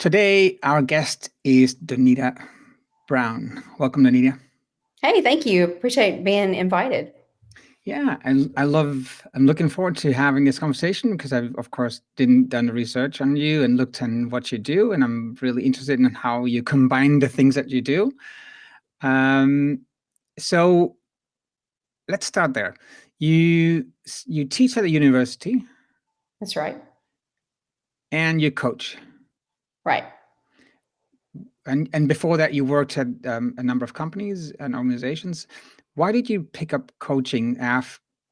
Today, our guest is Donita Brown. Welcome, Donita. Hey, thank you. Appreciate being invited. Yeah, I'm looking forward to having this conversation because I've, of course, didn't done the research on you and looked on what you do, and I'm really interested in how you combine the things that you do. Um, so let's start there. You teach at a university That's right. and you coach, Right. and before that, you worked at a number of companies and organizations. Why did you pick up coaching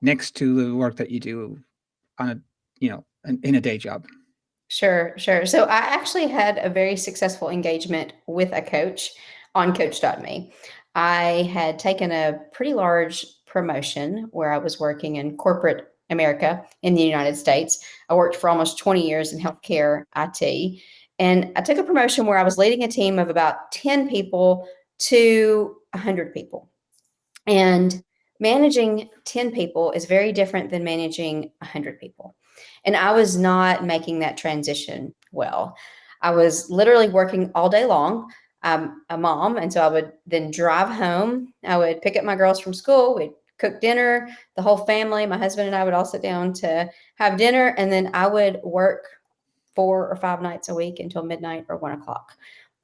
next to the work that you do on a, in a day job? Sure, sure. So I actually had a very successful engagement with a coach on Coachdotme. I had taken a pretty large promotion where I was working in corporate America in the United States. I worked for almost 20 years in healthcare IT. And I took a promotion where I was leading a team of about 10 people to 100 people. And managing 10 people is very different than managing 100 people. And I was not making that transition well. I was literally working all day long. I'm a mom, and so I would then drive home. I would pick up my girls from school. We'd cook dinner, the whole family, my husband and I would all sit down to have dinner, and then I would work 4 or 5 nights a week until midnight or 1 o'clock.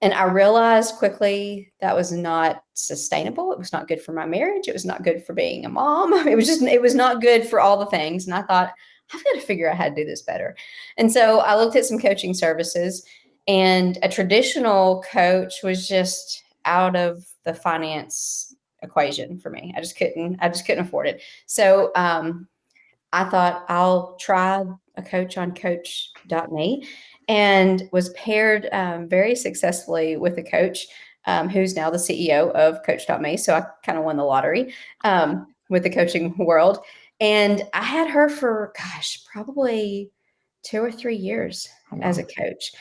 And I realized quickly that was not sustainable. It was not good for my marriage. It was not good for being a mom. It was not good for all the things. And I thought, I've got to figure out how to do this better. And so I looked at some coaching services, and a traditional coach was just out of the finance equation for me. I just couldn't afford it. So I thought I'll try a coach on Coachdotme, and was paired very successfully with a coach who's now the CEO of Coachdotme. So I kind of won the lottery with the coaching world. And I had her for, gosh, probably 2 or 3 years Oh, as wow. a coach.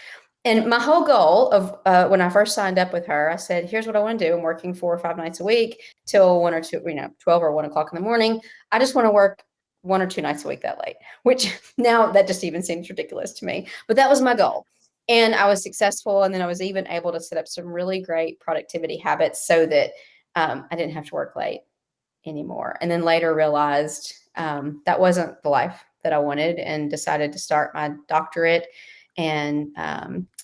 And my whole goal of when I first signed up with her, I said, here's what I want to do. I'm working 4 or 5 nights a week till 1 or 2, 12 or 1 o'clock in the morning. I just want to work 1 or 2 nights a week that late, which now that just even seems ridiculous to me. But that was my goal. And I was successful. And then I was even able to set up some really great productivity habits so that I didn't have to work late anymore. And then later realized that wasn't the life that I wanted, and decided to start my doctorate, and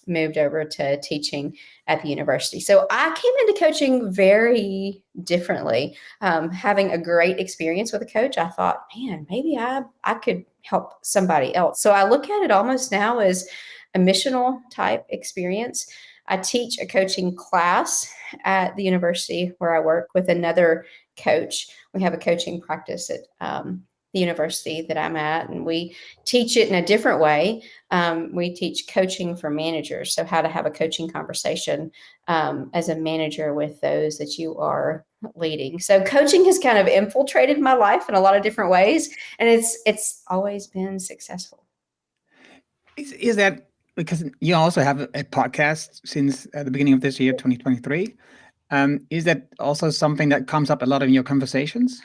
moved over to teaching at the university. So I came into coaching very differently. Having a great experience with a coach, I thought, man, maybe I could help somebody else. So I look at it almost now as a missional type experience. I teach a coaching class at the university where I work with another coach. We have a coaching practice at the university that I'm at, and we teach it in a different way. We teach coaching for managers, so how to have a coaching conversation as a manager with those that you are leading. So coaching has kind of infiltrated my life in a lot of different ways, and it's always been successful. Is that because you also have a podcast since the beginning of this year, 2023? Is that also something that comes up a lot in your conversations?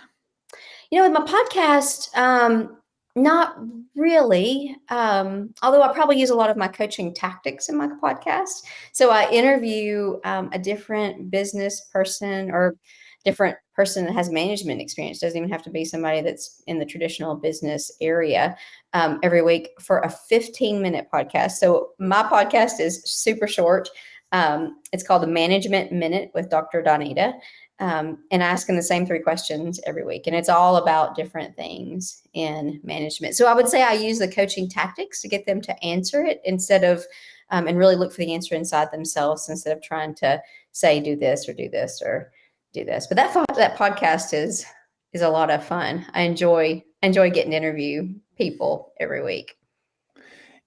With my podcast, not really. Although I probably use a lot of my coaching tactics in my podcast. So I interview a different business person or different person that has management experience. Doesn't even have to be somebody that's in the traditional business area every week for a 15-minute podcast. So my podcast is super short. It's called the Management Minute with Dr. Donita, and asking the same 3 questions every week. And it's all about different things in management. So I would say I use the coaching tactics to get them to answer it instead of, and really look for the answer inside themselves instead of trying to say, do this or do this or do this. But that podcast is a lot of fun. I enjoy getting to interview people every week.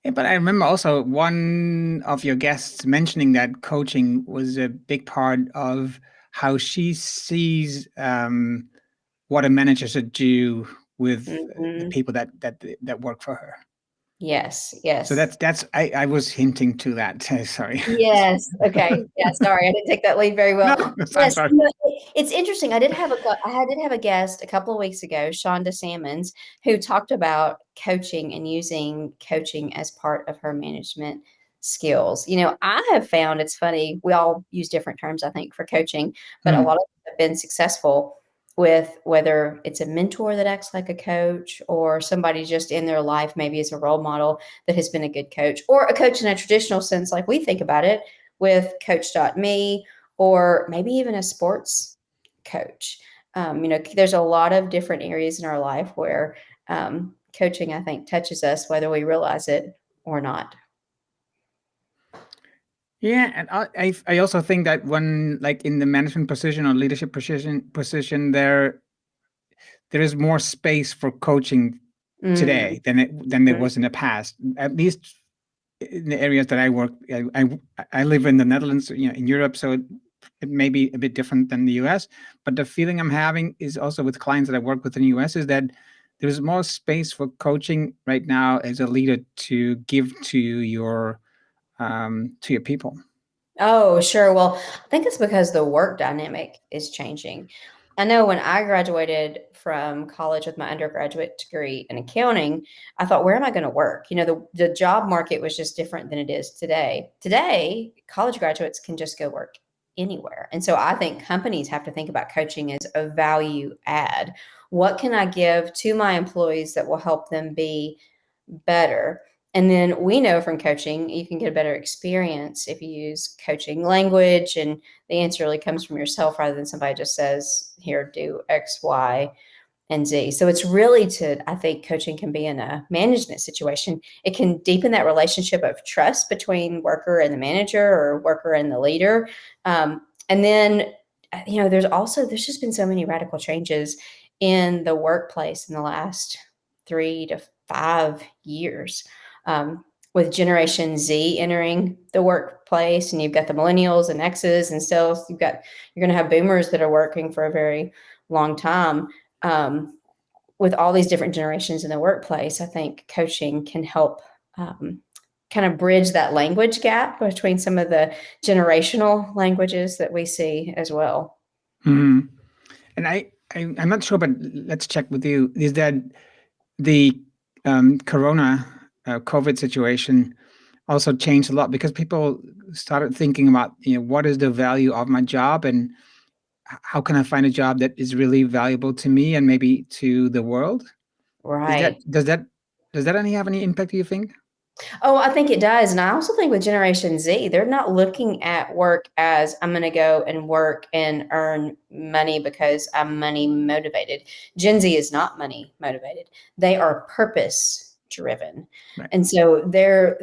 Yeah, but I remember also one of your guests mentioning that coaching was a big part of how she sees what a manager should do with the Mhm. people that work for her. Yes, So yes. I was hinting to that. Sorry. Yes. Okay. Yeah. Sorry, I didn't take that lead very well. No, I'm Yes. sorry. It's interesting. I did have a guest a couple of weeks ago, Shonda Salmons, who talked about coaching and using coaching as part of her management skills. I have found it's funny, we all use different terms, I think, for coaching, but a Mm. lot of us have been successful with whether it's a mentor that acts like a coach or somebody just in their life, maybe as a role model that has been a good coach, or a coach in a traditional sense, like we think about it with Coachdotme, or maybe even a sports coach. There's a lot of different areas in our life where coaching, I think, touches us whether we realize it or not. Yeah, and I also think that when, like, in the management position or leadership position, there is more space for coaching Mm, today than there mhm. was in the past. At least in the areas that I work, I live in the Netherlands, in Europe, so it may be a bit different than the US. But the feeling I'm having is also with clients that I work with in the US is that there's more space for coaching right now as a leader to give to your people. Oh, sure. Well, I think it's because the work dynamic is changing. I know when I graduated from college with my undergraduate degree in accounting, I thought, where am I going to work? The job market was just different than it is today. Today, college graduates can just go work anywhere. And so I think companies have to think about coaching as a value add. What can I give to my employees that will help them be better? And then we know from coaching, you can get a better experience if you use coaching language, and the answer really comes from yourself rather than somebody just says, here, do X, Y, and Z. So it's really I think coaching can be in a management situation. It can deepen that relationship of trust between worker and the manager, or worker and the leader. And then, there's just been so many radical changes in the workplace in the last 3 to 5 years. Um, with Generation Z entering the workplace, and you've got the millennials and X's, and still you're going to have boomers that are working for a very long time. Um, with all these different generations in the workplace, I think coaching can help um, kind of bridge that language gap between some of the generational languages that we see as well. Mhm. And I'm not sure, but let's check with you. Is that the Corona COVID situation also changed a lot because people started thinking about, what is the value of my job, and how can I find a job that is really valuable to me and maybe to the world? Is that Right. does that have any impact, do you think? Oh, I think it does. And I also think with Generation Z, they're not looking at work as I'm going to go and work and earn money because I'm money motivated. Gen Z is not money motivated. They are purpose driven. Right. And so their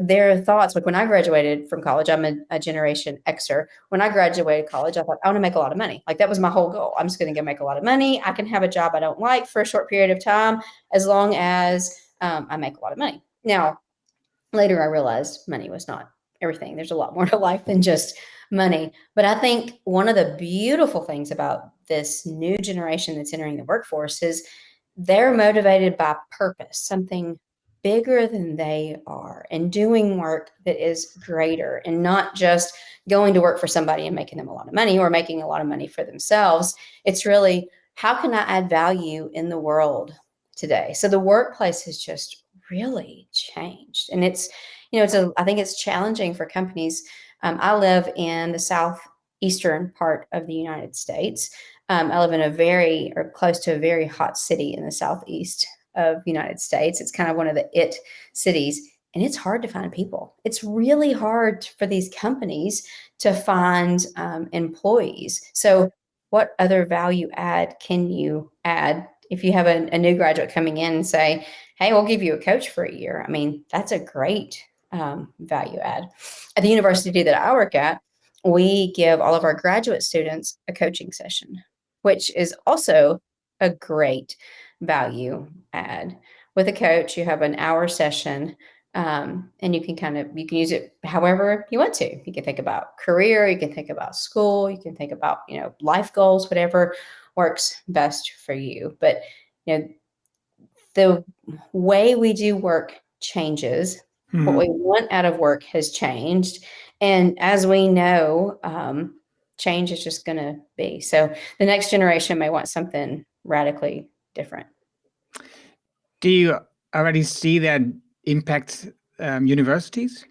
thoughts, like when I graduated from college, I'm a Generation Xer. When I graduated college, I thought I want to make a lot of money. Like that was my whole goal. I'm just going to go make a lot of money. I can have a job I don't like for a short period of time as long as I make a lot of money. Now, later I realized money was not everything. There's a lot more to life than just money. But I think one of the beautiful things about this new generation that's entering the workforce is they're motivated by purpose, something bigger than they are, and doing work that is greater, and not just going to work for somebody and making them a lot of money or making a lot of money for themselves. It's really, how can I add value in the world today? So the workplace has just really changed. And I think it's challenging for companies. I live in the southeastern part of the United States. I live in a very, or close to a very hot city in the southeast of the United States. It's kind of one of the it cities, and it's hard to find people. It's really hard for these companies to find employees. So, what other value add can you add if you have a new graduate coming in and say, hey, we'll give you a coach for a year? I mean, that's a great value add. At the university that I work at, we give all of our graduate students a coaching session, which is also a great value add. With a coach, you have an hour session, and you can use it however you want to. You can think about career, you can think about school, you can think about life goals, whatever works best for you. But you know the way we do work changes. What we Mhm. want out of work has changed. And as we know, change is just going to be. So the next generation may want something radically different. Do you already see that impact universities?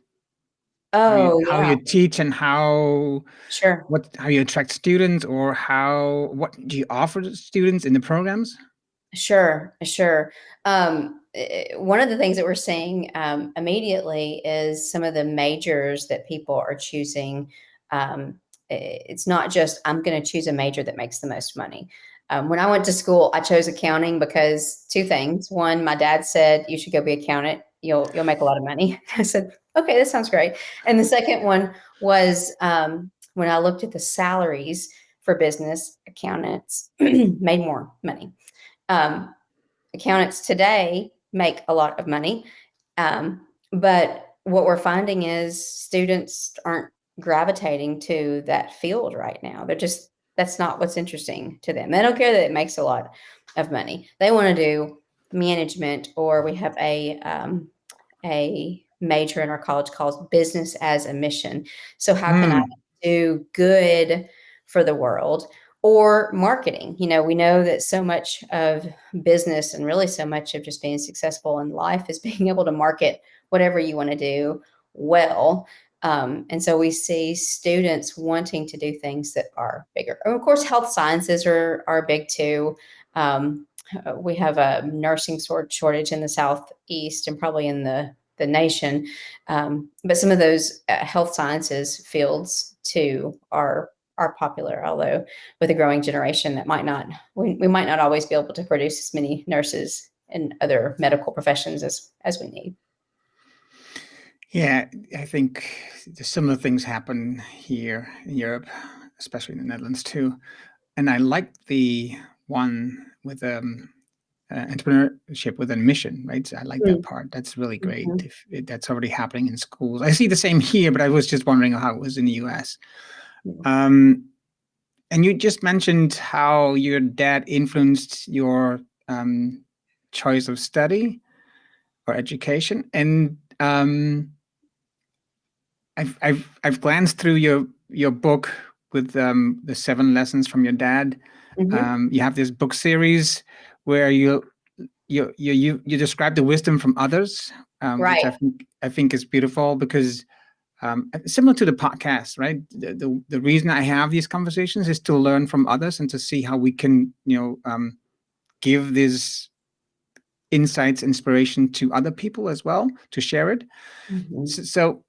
Oh, how yeah, you teach and sure. how you attract students, or what do you offer to students in the programs? Sure, sure. One of the things that we're seeing immediately is some of the majors that people are choosing. It's not just I'm going to choose a major that makes the most money. When I went to school, I chose accounting because two things. One, my dad said you should go be accountant. You'll make a lot of money. I said, okay, that sounds great. And the second one was when I looked at the salaries for business accountants, made more money. Um, Accountants today make a lot of money, but what we're finding is students aren't gravitating to that field right now. That's not what's interesting to them. They don't care that it makes a lot of money. They want to do management, or we have a major in our college called business as a mission. So how can I Hmm. do good for the world? Or marketing. We know that so much of business and really so much of just being successful in life is being able to market whatever you want to do well. And so we see students wanting to do things that are bigger. And of course, health sciences are big too. Um, we have a nursing shortage in the Southeast and probably in the nation. But some of those health sciences fields too are popular, although with a growing generation that we might not always be able to produce as many nurses and other medical professions as we need. Yeah, I think similar things happen here in Europe, especially in the Netherlands too. And I like the one with entrepreneurship with a mission, right? So I like that part. That's really great. Mm-hmm. If that's already happening in schools, I see the same here, but I was just wondering how it was in the U.S. Um, and you just mentioned how your dad influenced your choice of study or education, and I've glanced through your book with the 7 lessons from your dad. Mm-hmm. You have this book series where you describe the wisdom from others, which Right. I think is beautiful because similar to the podcast, right? The reason I have these conversations is to learn from others and to see how we can give these insights, inspiration to other people as well, to share it. Mm-hmm. So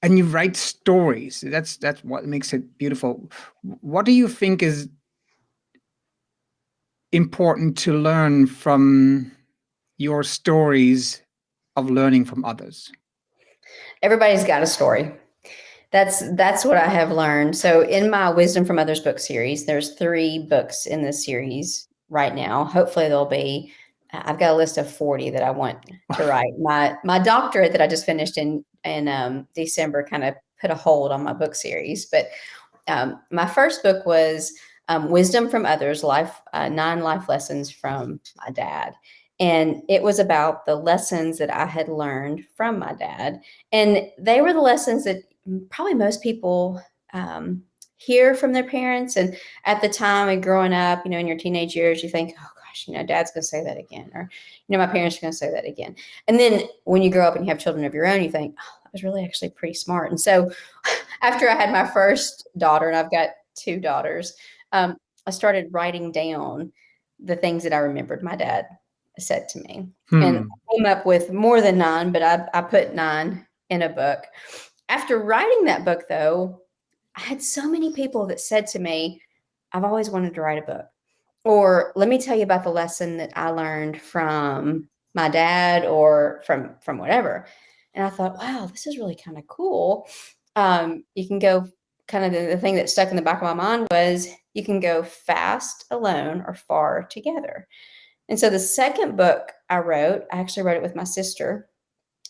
and you write stories. That's what makes it beautiful. What do you think is important to learn from your stories of learning from others? Everybody's got a story. That's what I have learned. So in my Wisdom from Others book series, there's 3 books in this series right now. Hopefully there'll be I've got a list of 40 that I want to write. My doctorate that I just finished in December kind of put a hold on my book series. But my first book was Wisdom from Others, 9 life lessons from my dad. And it was about the lessons that I had learned from my dad. And they were the lessons that probably most people hear from their parents. And at the time and growing up, in your teenage years, you think, oh gosh, dad's going to say that again. Or, my parents are going to say that again. And then when you grow up and you have children of your own, you think, oh, that was really actually pretty smart. And so after I had my first daughter, and I've got 2 daughters, I started writing down the things that I remembered my dad said to me. And Hmm. I came up with more than 9, but I put 9 in a book. After writing that book, though, I had so many people that said to me, I've always wanted to write a book. Or let me tell you about the lesson that I learned from my dad or from whatever. And I thought, wow, this is really kind of cool. You can go kind of the thing that stuck in the back of my mind was you can go fast alone or far together. And so the second book I actually wrote it with my sister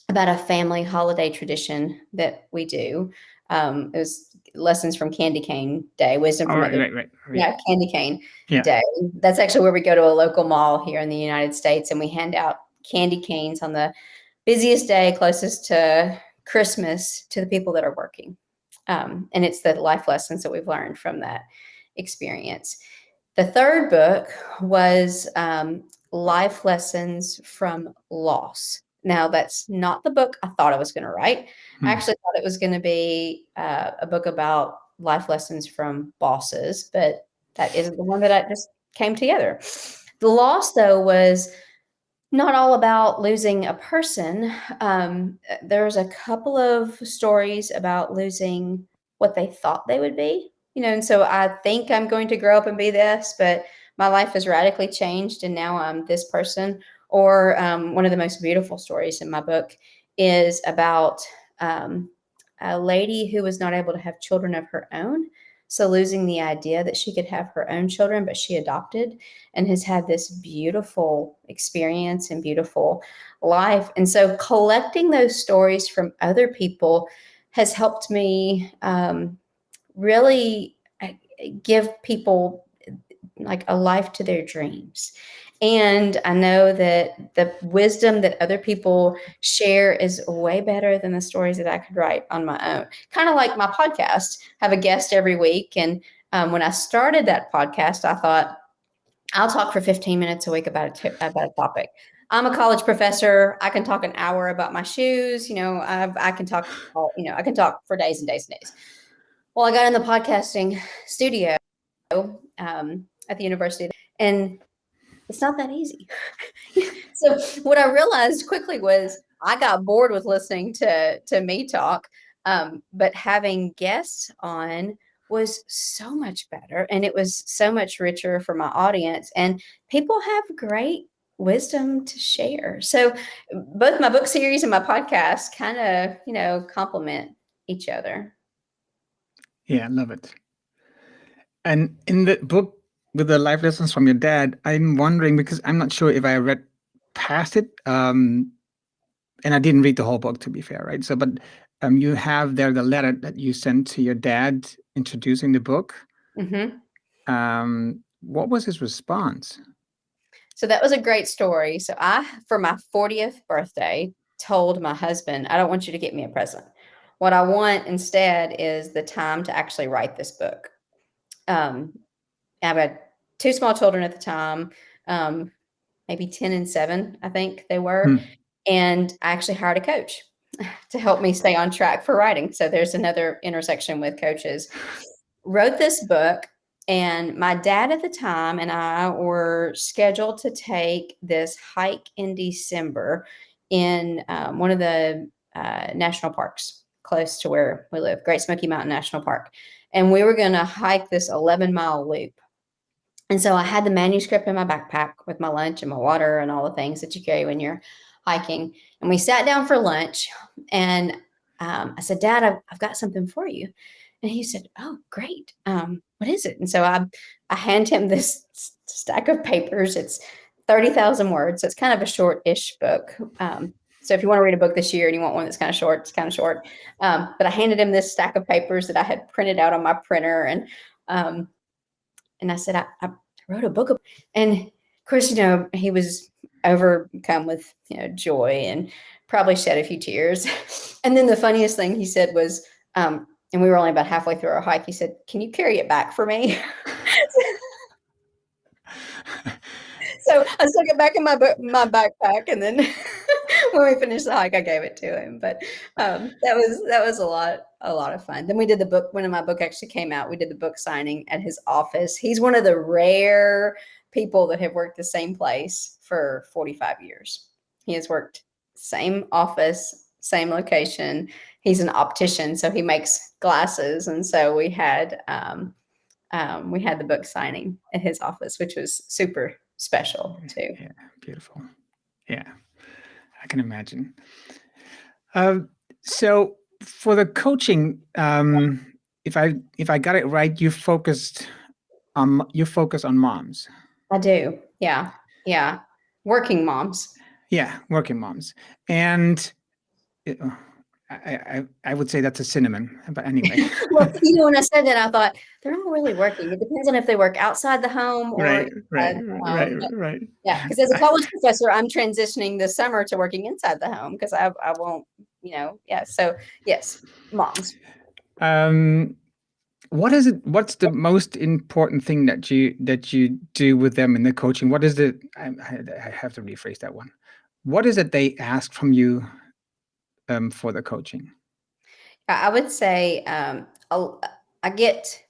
about a family holiday tradition that we do. It was lessons from Candy Cane Day, wisdom All from right, others. right. Yeah. Yeah, Candy Cane Yeah. Day. That's actually where we go to a local mall here in the United States, and we hand out candy canes on the busiest day closest to Christmas to the people that are working. And it's the life lessons that we've learned from that experience. The third book was life lessons from loss. Now, that's not the book I thought I was going to write. I Hmm. actually thought it was going to be a book about life lessons from bosses, but that isn't the one that I just came together. The loss, though, was not all about losing a person. There's a couple of stories about losing what they thought they would be, and so I think I'm going to grow up and be this, but my life has radically changed, and now I'm this person. Or one of the most beautiful stories in my book is about um, a lady who was not able to have children of her own. So losing the idea that she could have her own children, but she adopted and has had this beautiful experience and beautiful life. And so collecting those stories from other people has helped me really give people like a life to their dreams. And I know that the wisdom that other people share is way better than the stories that I could write on my own. Kind of like my podcast, I have a guest every week. And when I started that podcast, I thought, I'll talk for 15 minutes a week about a topic. I'm a college professor. I can talk an hour about my shoes. I can talk. I can talk for days and days and days. Well, I got in the podcasting studio at the university, and it's not that easy. So what I realized quickly was I got bored with listening to me talk, but having guests on was so much better, and it was so much richer for my audience. And people have great wisdom to share. So both my book series and my podcast kind of complement each other. Yeah, I love it. And in the book with the life lessons from your dad, I'm wondering because I'm not sure if I read past it, and I didn't read the whole book to be fair, right? So, but you have there the letter that you sent to your dad introducing the book. Hmm. What was his response? So that was a great story. So for my 40th birthday, told my husband, I don't want you to get me a present. What I want instead is the time to actually write this book. I've had two small children at the time, um, maybe 10 and 7, I think they were. Hmm. And I actually hired a coach to help me stay on track for writing. So there's another intersection with coaches. Wrote this book, and my dad at the time and I were scheduled to take this hike in December in one of the national parks close to where we live, Great Smoky Mountain National Park. And we were going to hike this 11-mile loop. And so I had the manuscript in my backpack with my lunch and my water and all the things that you carry when you're hiking. And we sat down for lunch, and I said, Dad, I've got something for you. And he said, oh, great. What is it? And so I hand him this stack of papers. It's 30,000 words. So it's kind of a short-ish book. So if you want to read a book this year and you want one that's kind of short, it's kind of short. But I handed him this stack of papers that I had printed out on my printer. And I said, I wrote a book. And of course, he was overcome with, joy and probably shed a few tears. And then the funniest thing he said was, and we were only about halfway through our hike, he said, can you carry it back for me? So I stuck it back in my backpack, and then when we finished the hike, I gave it to him. But that was a lot of fun. Then we did the book when my book actually came out. We did the book signing at his office. He's one of the rare people that have worked the same place for 45 years. He has worked same office, same location. He's an optician, so he makes glasses, and so we had the book signing at his office, which was super special too. Yeah, beautiful. Yeah, I can imagine. So for the coaching, if I got it right, you focus on moms. I do. Yeah. Yeah. Working moms. Yeah, working moms, and it, I would say that's a synonym, but anyway. Well, when I said that, I thought they're not really working. It depends on if they work outside the home or Right, right, inside the right, home. right. Yeah, because as a college professor, I'm transitioning this summer to working inside the home because I won't, yeah. So yes, moms. What is it? What's the most important thing that you do with them in the coaching? What is the? I have to rephrase that one. what is it they ask from you for the coaching? I would say I get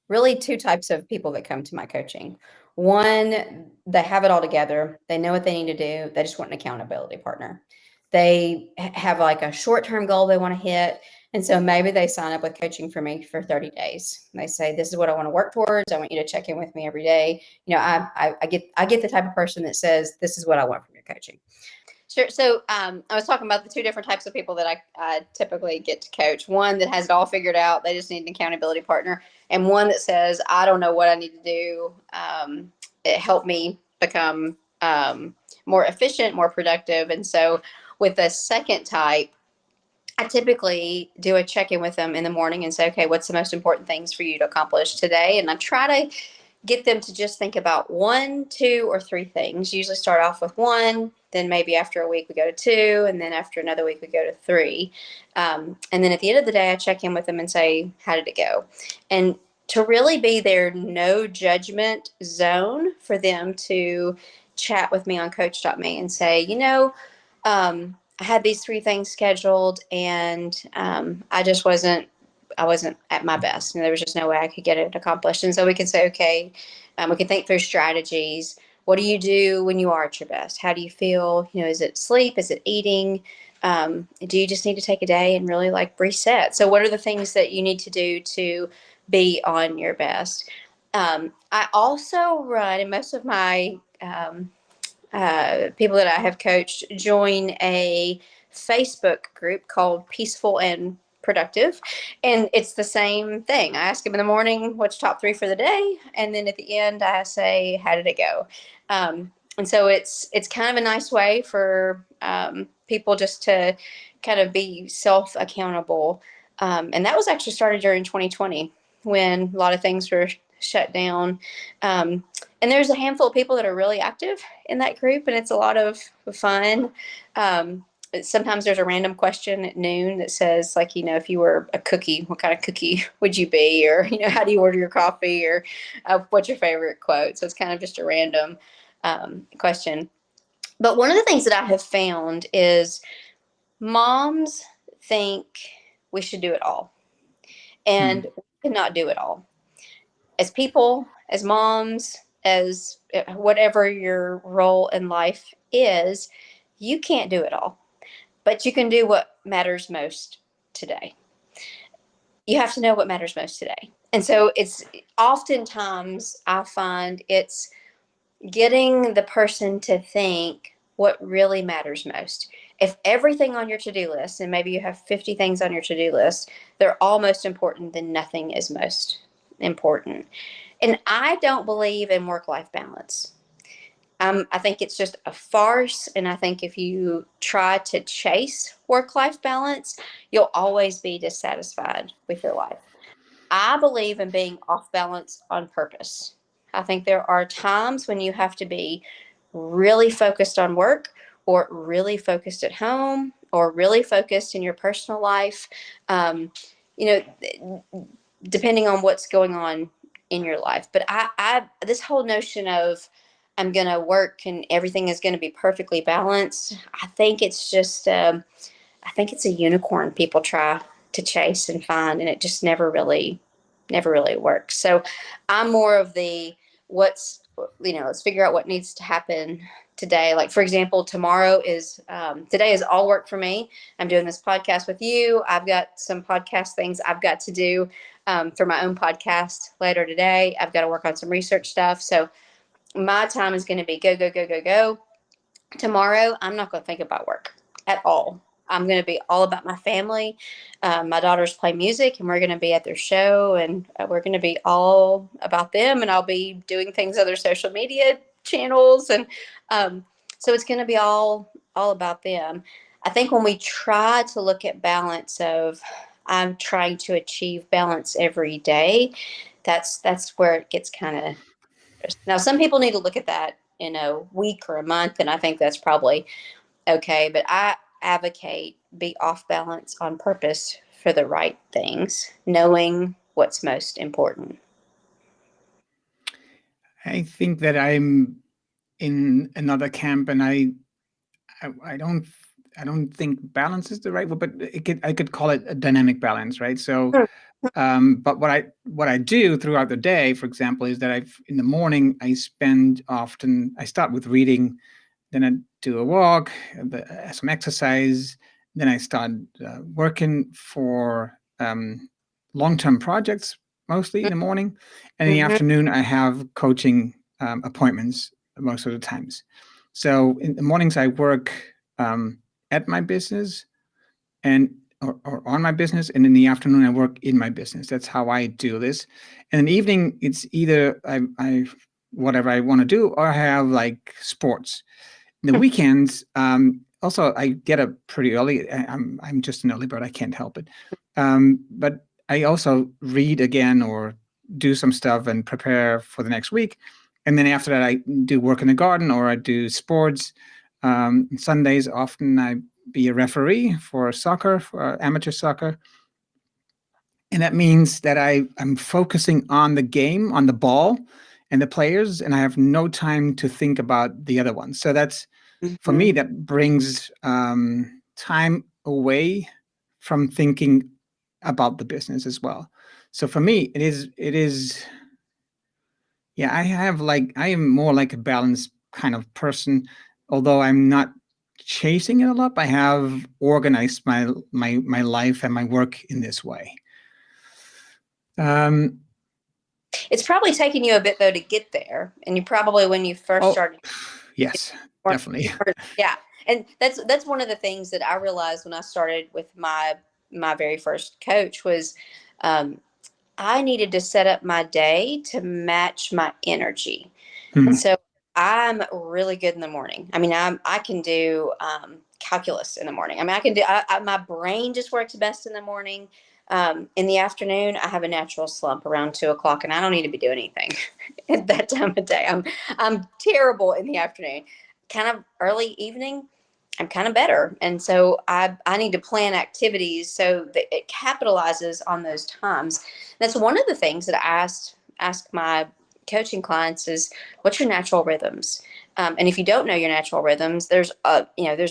really two types of people that come to my coaching. One, they have it all together. They know what they need to do. They just want an accountability partner. They have like a short-term goal they want to hit. And so maybe they sign up with coaching for me for 30 days. They say, this is what I want to work towards. I want you to check in with me every day. You know, I get the type of person that says, this is what I want from your coaching. Sure. So I was talking about the two different types of people that I typically get to coach. One that has it all figured out. They just need an accountability partner. And one that says, I don't know what I need to do. It helped me become more efficient, more productive. And so with the second type, I typically do a check-in with them in the morning and say, okay, what's the most important things for you to accomplish today? And I try to get them to just think about one, two, or three things. Usually start off with one, then maybe after a week we go to two, and then after another week we go to three. And then at the end of the day, I check in with them and say, how did it go? And to really be their no judgment zone for them to chat with me on Coachdotme and say, I had these three things scheduled and I wasn't at my best, and there was just no way I could get it accomplished. And so we can say, okay, we can think through strategies. What do you do when you are at your best? How do you feel? Is it sleep? Is it eating? Do you just need to take a day and really like reset? So what are the things that you need to do to be on your best? I also run, and most of my people that I have coached join a Facebook group called Peaceful and Productive. And it's the same thing. I ask them in the morning, what's top three for the day? And then at the end, I say, how did it go? And so it's kind of a nice way for people just to kind of be self accountable. And that was actually started during 2020 when a lot of things were shut down. And there's a handful of people that are really active in that group, and it's a lot of fun. Sometimes there's a random question at noon that says, like, if you were a cookie, what kind of cookie would you be? Or, how do you order your coffee? Or what's your favorite quote? So it's kind of just a random question. But one of the things that I have found is moms think we should do it all, and we cannot do it all. As people, as moms, as whatever your role in life is, you can't do it all, but you can do what matters most today. You have to know what matters most today. And so it's oftentimes I find it's getting the person to think what really matters most. If everything on your to-do list, and maybe you have 50 things on your to-do list, they're all most important, then nothing is most important. And I don't believe in work-life balance. I think it's just a farce. And I think if you try to chase work-life balance, you'll always be dissatisfied with your life. I believe in being off balance on purpose. I think there are times when you have to be really focused on work, or really focused at home, or really focused in your personal life. You know, depending on what's going on in your life. But I this whole notion of I'm going to work and everything is going to be perfectly balanced, I think it's just, I think it's a unicorn people try to chase and find, and it just never really works. So I'm more of the let's figure out what needs to happen today. Like, for example, today is all work for me. I'm doing this podcast with you. I've got some podcast things I've got to do for my own podcast later today. I've got to work on some research stuff. So my time is going to be go, go, go, go, go. Tomorrow, I'm not going to think about work at all. I'm going to be all about my family. My daughters play music, and we're going to be at their show, and we're going to be all about them. And I'll be doing things on their social media channels, and so it's going to be all about them. I think when we try to look at balance of I'm trying to achieve balance every day, that's where it gets kind of. Now, some people need to look at that in a week or a month, and I think that's probably okay. But I advocate be off balance on purpose for the right things, knowing what's most important. I think that I'm in another camp, and I I don't think balance is the right word, but I could call it a dynamic balance, right? So, but what I do throughout the day, for example, is that in the morning I start with reading, then I do a walk, some exercise, then I start working for long-term projects, mostly in the morning, and in the Mm-hmm. afternoon I have coaching appointments most of the times. So in the mornings I work at my business and or on my business, and in the afternoon I work in my business. That's how I do this. And in the evening, it's either I whatever I want to do, or I have like sports. In the weekends, also I get up pretty early. I'm just an early bird. I can't help it. But I also read again or do some stuff and prepare for the next week. And then after that, I do work in the garden or I do sports. Sundays, often I be a referee for soccer, for amateur soccer. And that means that I'm focusing on the game, on the ball and the players, and I have no time to think about the other ones. So that's, for me, Mm-hmm. that brings time away from thinking about the business as well. So for me, it is, yeah, I am more like a balanced kind of person, although I'm not chasing it a lot. I have organized my life and my work in this way. Um, It's probably taken you a bit though to get there, and you probably when you first oh, started, yes, or, definitely. yeah, and that's one of the things that I realized when I started with my very first coach was um, I needed to set up my day to match my energy. And Hmm. so I'm really good in the morning. I mean, I can do calculus in the morning. I mean, I can do, my brain just works best in the morning. In the afternoon, I have a natural slump around 2 o'clock, and I don't need to be doing anything at that time of day. I'm terrible in the afternoon. Kind of early evening, I'm kind of better, and so I need to plan activities so that it capitalizes on those times. That's one of the things that I ask my coaching clients is what's your natural rhythms, and if you don't know your natural rhythms, there's a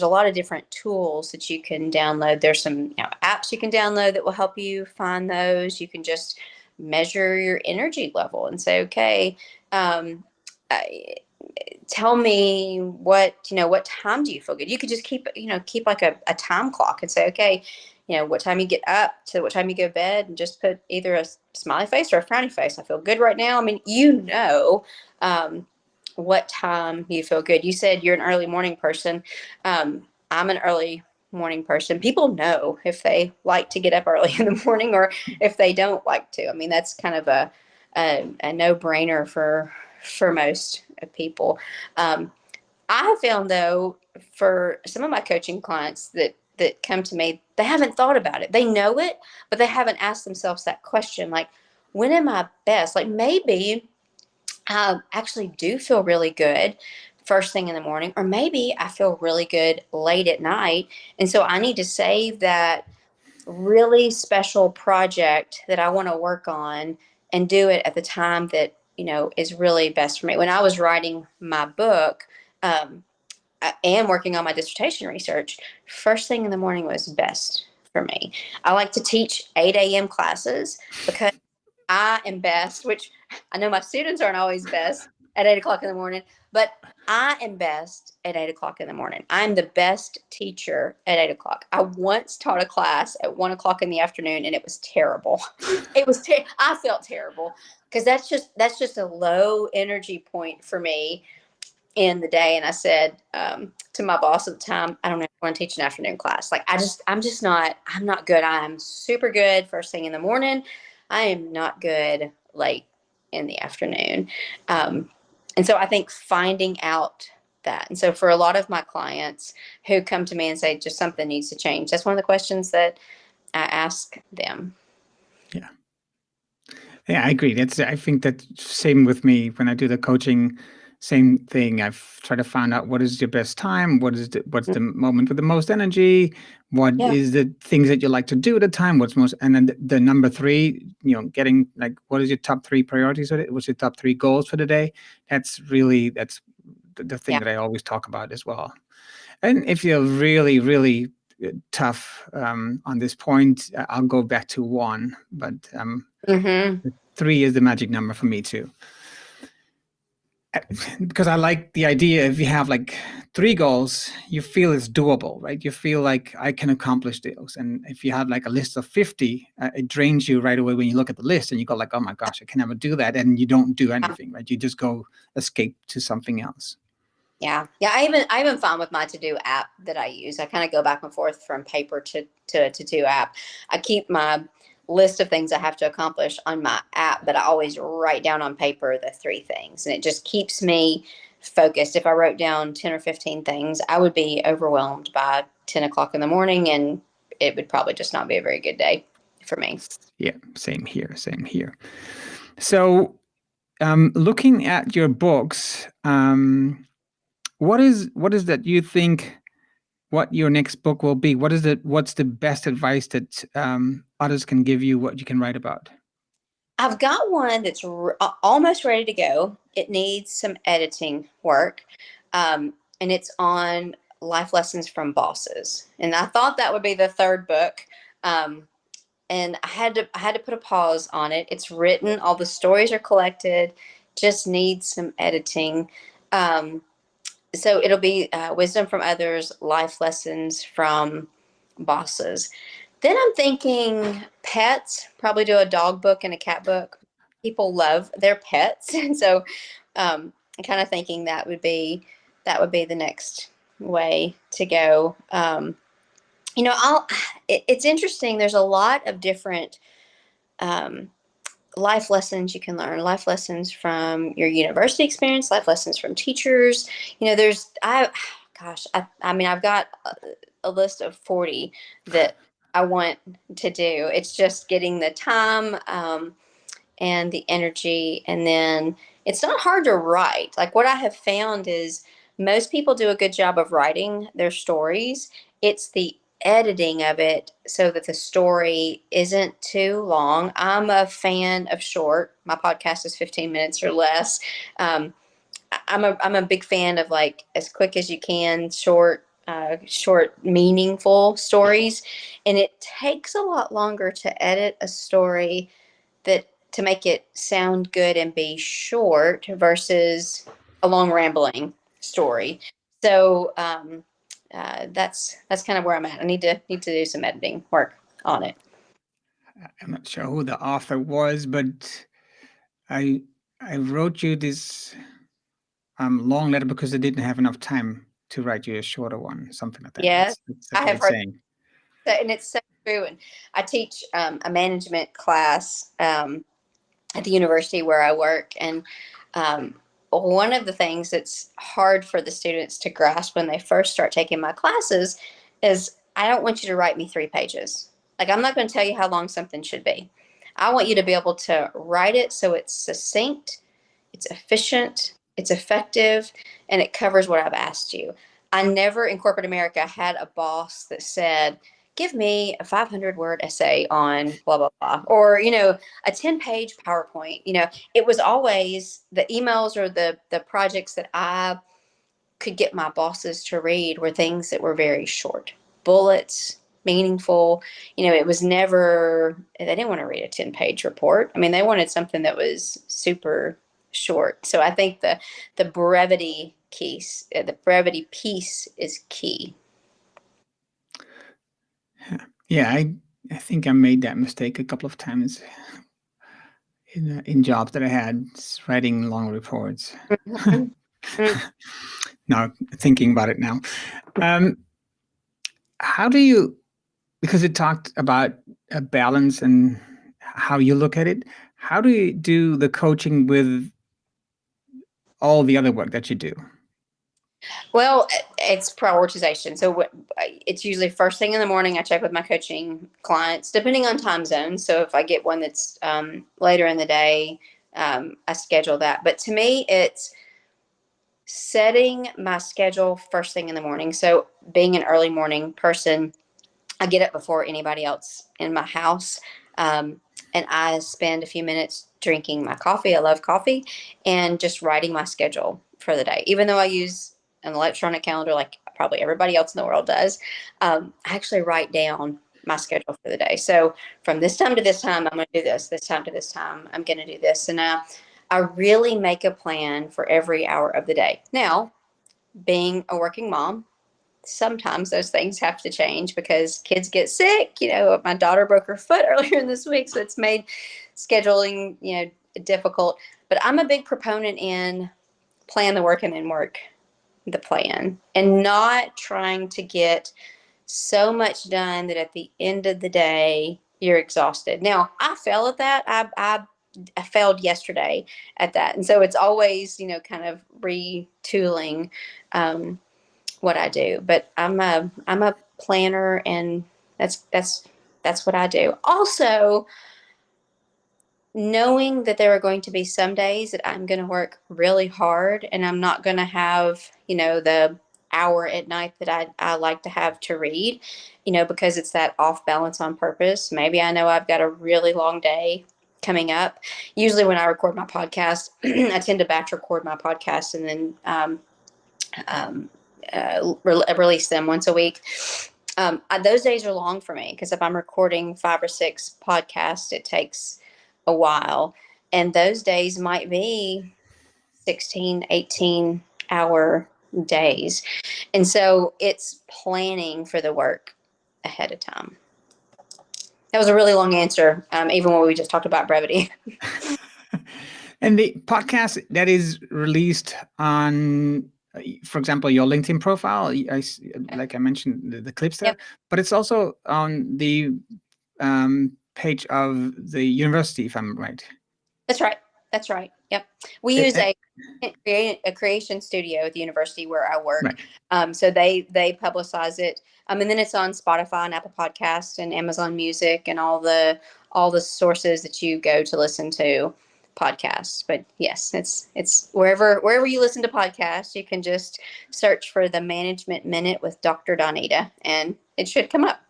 lot of different tools that you can download. There's some apps you can download that will help you find those. You can just measure your energy level and say, okay, um, I, tell me what time do you feel good. You could just keep like a time clock and say, okay, what time you get up to what time you go to bed, and just put either a smiley face or a frowny face. I feel good right now. I mean, um, what time you feel good. You said you're an early morning person. I'm an early morning person. People know if they like to get up early in the morning or if they don't like to. I mean, that's kind of a no-brainer for most people. Um, I have found though, for some of my coaching clients that come to me, they haven't thought about it. They know it, but they haven't asked themselves that question, like, when am I best? Like maybe I actually do feel really good first thing in the morning, or maybe I feel really good late at night. And so I need to save that really special project that I want to work on and do it at the time that, is really best for me. When I was writing my book, um, and working on my dissertation research, first thing in the morning was best for me. I like to teach 8 a.m. classes because I am best, which I know my students aren't always best at 8 o'clock in the morning, but I am best at 8 o'clock in the morning. I'm the best teacher at 8 o'clock. I once taught a class at 1 o'clock in the afternoon, and it was terrible. I felt terrible because that's just a low energy point for me in the day. And I said to my boss at the time, I don't know if I want to teach an afternoon class. Like I'm not good. I'm super good first thing in the morning. I am not good late in the afternoon. Um, and so I think finding out that. And so for a lot of my clients who come to me and say just something needs to change, that's one of the questions that I ask them. Yeah. Yeah, I agree. I think that same with me when I do the coaching, same thing. I've tried to find out what is your best time, what's the moment with the most energy, what Yeah. is the things that you like to do at the time, what's most, and then the number three, getting like what is your top three priorities of it? What's your top three goals for the day? That's the thing Yeah. that I always talk about as well. And if you're really, really tough on this point, I'll go back to 1, but Mm-hmm. 3 is the magic number for me too. Because I like the idea, if you have like 3 goals, you feel it's doable, right? You feel like I can accomplish those. And if you have like a list of 50, it drains you right away when you look at the list and you go like, oh my gosh, I can never do that. And you don't do anything, right? You just go escape to something else. Yeah. Yeah. I even found with my to do app that I use, I kind of go back and forth from paper to do app. I keep my list of things I have to accomplish on my app, but I always write down on paper the 3 things. And it just keeps me focused. If I wrote down 10 or 15 things, I would be overwhelmed by 10 o'clock in the morning, and it would probably just not be a very good day for me. Yeah, same here, same here. So looking at your books, what is that you think what your next book will be? What's the best advice that others can give you, what you can write about? I've got one that's almost ready to go. It needs some editing work, and it's on life lessons from bosses. And I thought that would be the 3rd book, and I had to put a pause on it. It's written, all the stories are collected, just needs some editing. Um, so it'll be wisdom from others, life lessons from bosses. Then I'm thinking pets, probably do a dog book and a cat book. People love their pets. And so I'm kind of thinking that would be the next way to go. It's interesting. There's a lot of different um, life lessons you can learn, life lessons from your university experience, life lessons from teachers. I mean, I've got a list of 40 that I want to do. It's just getting the time and the energy. And then it's not hard to write. Like, what I have found is most people do a good job of writing their stories. It's the editing of it so that the story isn't too long. I'm a fan of short. My podcast is 15 minutes or less. I'm a big fan of like as quick as you can, short, meaningful stories. And it takes a lot longer to edit a story that to make it sound good and be short versus a long rambling story. So that's kind of where I'm at. I need to do some editing work on it. I'm not sure who the author was, but I I wrote you this long letter because I didn't have enough time to write you a shorter one, something like that. Yes, That's a I have great heard saying. that, and it's so true. And I teach a management class at the university where I work, and um, one of the things that's hard for the students to grasp when they first start taking my classes is I don't want you to write me 3 pages. Like, I'm not going to tell you how long something should be. I want you to be able to write it so it's succinct, it's efficient, it's effective, and it covers what I've asked you. I never in corporate America had a boss that said, give me a 500-word essay on blah, blah, blah, or, a 10-page PowerPoint. It was always the emails or the projects that I could get my bosses to read were things that were very short, bullets, meaningful. It was never, they didn't want to read a 10-page report. I mean, they wanted something that was super short. So I think the brevity piece is key. Yeah, I think I made that mistake a couple of times in jobs that I had, writing long reports. Mhm. Now thinking about it now, um, how do you? Because it talked about a balance and how you look at it. How do you do the coaching with all the other work that you do? Well, it's prioritization. So it's usually first thing in the morning. I check with my coaching clients, depending on time zones. So if I get one that's later in the day, I schedule that. But to me, it's setting my schedule first thing in the morning. So being an early morning person, I get up before anybody else in my house. Um, and I spend a few minutes drinking my coffee. I love coffee, and just writing my schedule for the day. Even though I use an electronic calendar like probably everybody else in the world does, I actually write down my schedule for the day. So from this time to this time, I'm going to do this. This time to this time, I'm going to do this. And I really make a plan for every hour of the day. Now, being a working mom, sometimes those things have to change because kids get sick. My daughter broke her foot earlier in this week, so it's made scheduling, difficult. But I'm a big proponent in plan the work and then work the plan, and not trying to get so much done that at the end of the day you're exhausted. Now, I fail at that. I failed yesterday at that, and so it's always kind of retooling what I do. But I'm a planner, and that's what I do. Also, knowing that there are going to be some days that I'm going to work really hard and I'm not going to have, the hour at night that I like to have to read, because it's that off balance on purpose. Maybe I know I've got a really long day coming up. Usually when I record my podcast, I tend to batch record my podcast and then release them once a week. Those days are long for me because if I'm recording 5 or 6 podcasts, it takes a while. And those days might be 16, 18-hour days. And so it's planning for the work ahead of time. That was a really long answer, even when we just talked about brevity. And the podcast that is released on, for example, your LinkedIn profile, like I mentioned, the clips there, Yep. but it's also on the page of the university, if I'm right. That's right. That's right. Yep. We use a creation studio at the university where I work. Right. So they publicize it. And then it's on Spotify and Apple Podcasts and Amazon Music and all the sources that you go to listen to podcasts. But yes, it's wherever you listen to podcasts, you can just search for the Management Minute with Dr. Donita and it should come up.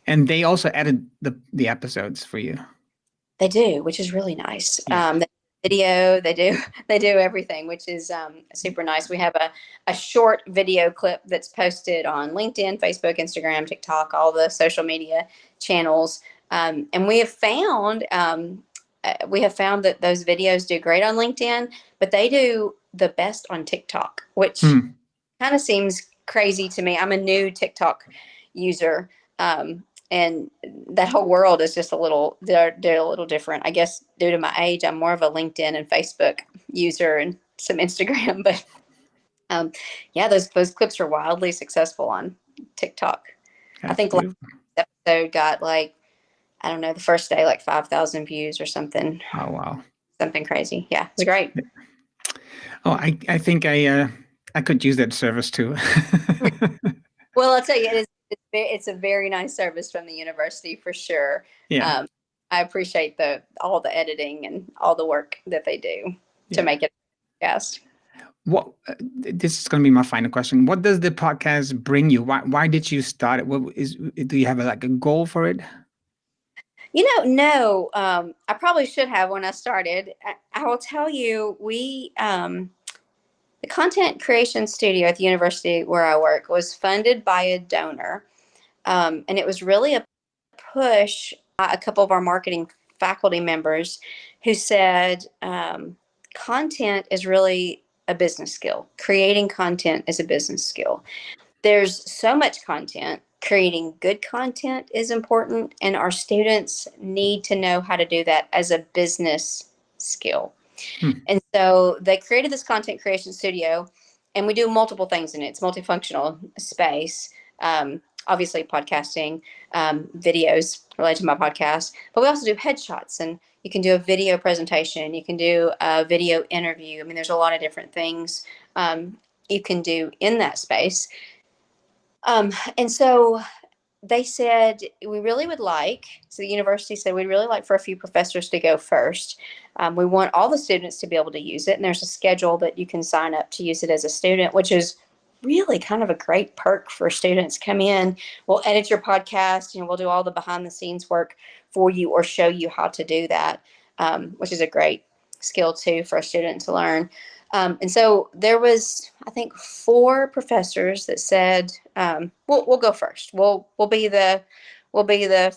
And they also added the episodes for you. They do, which is really nice. Yeah. Video, they do everything, which is super nice. We have a short video clip that's posted on LinkedIn, Facebook, Instagram, TikTok, all the social media channels. And we have found that those videos do great on LinkedIn, but they do the best on TikTok, which kind of seems crazy to me. I'm a new TikTok user. And that whole world is just they're a little different. I guess due to my age, I'm more of a LinkedIn and Facebook user and some Instagram. But yeah, those clips are wildly successful on TikTok. That's I think last episode got the first day 5,000 views or something. Oh wow, something crazy. Yeah, it was great. Oh, I think I could use that service too. Well, I'll tell you, it's a very nice service from the university for sure. Yeah. I appreciate all the editing and all the work that they do to make it a podcast. What this is going to be my final question. What does the podcast bring you? Why did you start it? Do you have a goal for it? No. I probably should have when I started. I will tell you, the content creation studio at the university where I work was funded by a donor. And it was really a push by a couple of our marketing faculty members who said, content is really a business skill. Creating content is a business skill. There's so much content. Creating good content is important, and our students need to know how to do that as a business skill. And so they created this content creation studio, and we do multiple things in it. It's multifunctional space. Obviously podcasting, videos related to my podcast, but we also do headshots, and you can do a video presentation. You can do a video interview. I mean, there's a lot of different things you can do in that space. And so they said, so the university said, we'd really like for a few professors to go first. We want all the students to be able to use it. And there's a schedule that you can sign up to use it as a student, which is really kind of a great perk for students. Come in, we'll edit your podcast, we'll do all the behind the scenes work for you or show you how to do that, which is a great skill too for a student to learn. And so there was, I think, 4 professors that said, we'll go first. We'll be the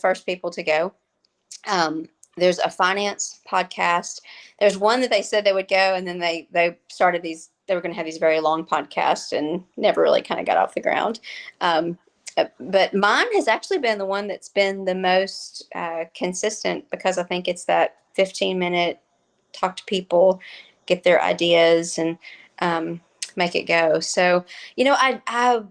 first people to go. There's a finance podcast. There's one that they said they would go, and then they started these. They were going to have these very long podcasts, and never really kind of got off the ground. But mine has actually been the one that's been the most consistent, because I think it's that 15-minute talk to people, get their ideas, and make it go. So, I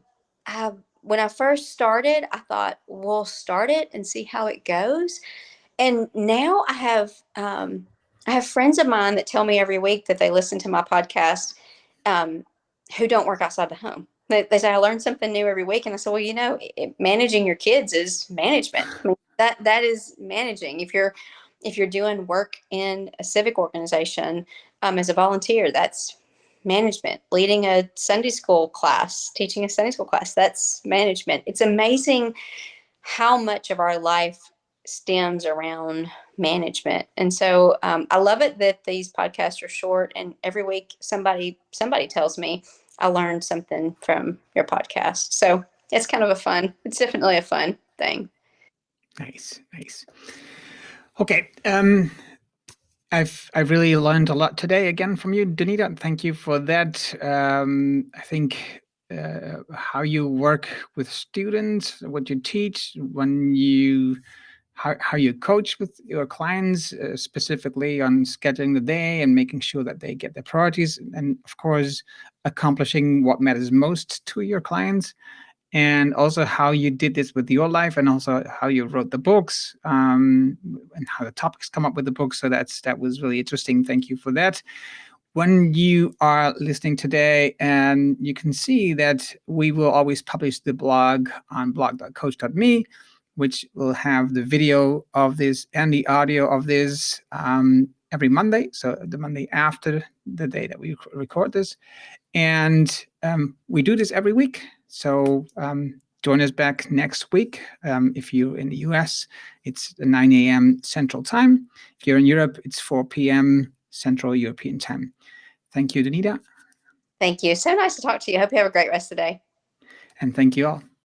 when I first started, I thought, we'll start it and see how it goes. And now I have friends of mine that tell me every week that they listen to my podcast, um, who don't work outside the home. They say, I learn something new every week. And I say, well, managing your kids is management. I mean, that is managing. If you're doing work in a civic organization, as a volunteer, that's management. Leading a Sunday school class, teaching a Sunday school class, that's management. It's amazing how much of our life stems around management. And so I love it that these podcasts are short, and every week somebody tells me, I learned something from your podcast. So it's it's definitely a fun thing. Nice. Okay. I've really learned a lot today again from you, Donita. Thank you for that. I think how you work with students, what you teach, how you coach with your clients, specifically on scheduling the day and making sure that they get their priorities, and of course, accomplishing what matters most to your clients. And also how you did this with your life, and also how you wrote the books, and how the topics come up with the books. So that was really interesting. Thank you for that. When you are listening today, and you can see that we will always publish the blog on blog.coach.me, which will have the video of this and the audio of this every Monday. So the Monday after the day that we record this. And we do this every week. So join us back next week. If you're in the US, it's 9 a.m. Central Time. If you're in Europe, it's 4 p.m. Central European Time. Thank you, Donita. Thank you. So nice to talk to you. Hope you have a great rest of the day. And thank you all.